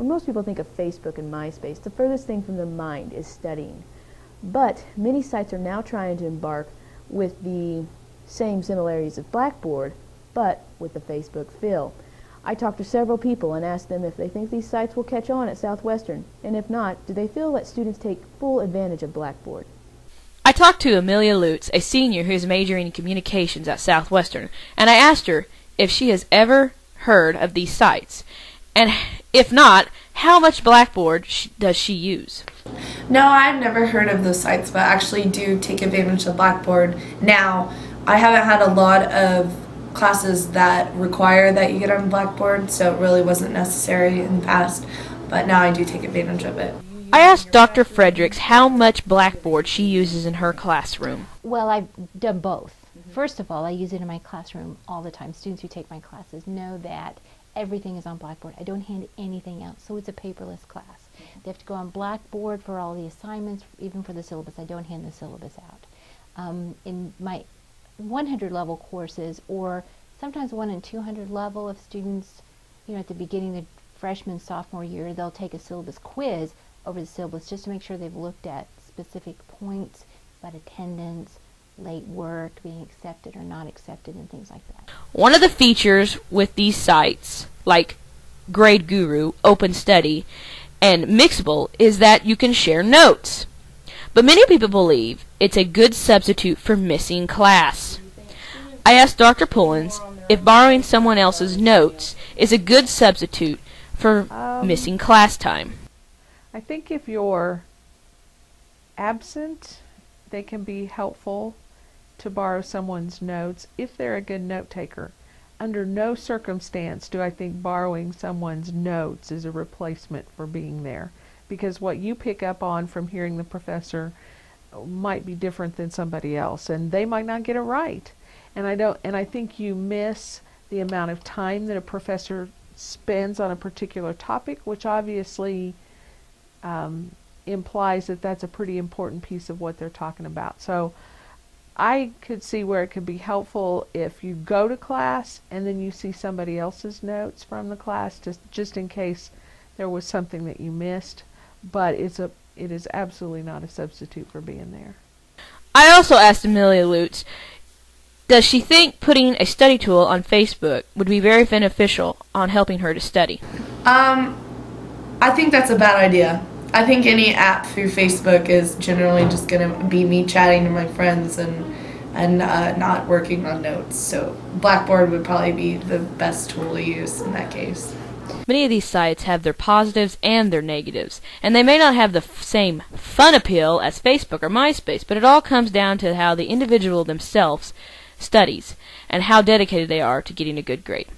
When most people think of Facebook and MySpace, the furthest thing from the mind is studying. But many sites are now trying to embark with the same similarities of Blackboard, but with the Facebook feel. I talked to several people and asked them if they think these sites will catch on at Southwestern, and if not, do they feel that students take full advantage of Blackboard? I talked to Amelia Lutz, a senior who is majoring in communications at Southwestern, and I asked her if she has ever heard of these sites, and if not, how much Blackboard does she use? No, I've never heard of those sites, but actually do take advantage of Blackboard now. I haven't had a lot of classes that require that you get on Blackboard, so it really wasn't necessary in the past, but now I do take advantage of it. I asked Dr. Fredericks how much Blackboard she uses in her classroom. Well, I've done both. First of all, I use it in my classroom all the time. Students who take my classes know that everything is on Blackboard. I don't hand anything out, so it's a paperless class. They have to go on Blackboard for all the assignments, even for the syllabus. I don't hand the syllabus out. In my 100 level courses, or sometimes 1 and 200 level of students, at the beginning of the freshman, sophomore year, they'll take a syllabus quiz over the syllabus just to make sure they've looked at specific points about attendance, late work, being accepted or not accepted, and things like that. One of the features with these sites, like Grade Guru, Open Study, and Mixable, is that you can share notes. But many people believe it's a good substitute for missing class. I asked Dr. Pullins if borrowing someone else's notes is a good substitute for missing class time. I think if you're absent, they can be helpful to borrow someone's notes if they're a good note taker. Under no circumstance do I think borrowing someone's notes is a replacement for being there, because what you pick up on from hearing the professor might be different than somebody else, and they might not get it right. And I think you miss the amount of time that a professor spends on a particular topic, which obviously implies that that's a pretty important piece of what they're talking about. So I could see where it could be helpful if you go to class and then you see somebody else's notes from the class, just in case there was something that you missed. But it is absolutely not a substitute for being there. I also asked Amelia Lutz, does she think putting a study tool on Facebook would be very beneficial on helping her to study? I think that's a bad idea. I think any app through Facebook is generally just going to be me chatting to my friends and not working on notes. So Blackboard would probably be the best tool to use in that case. Many of these sites have their positives and their negatives, and they may not have the same fun appeal as Facebook or MySpace, but it all comes down to how the individual themselves studies and how dedicated they are to getting a good grade.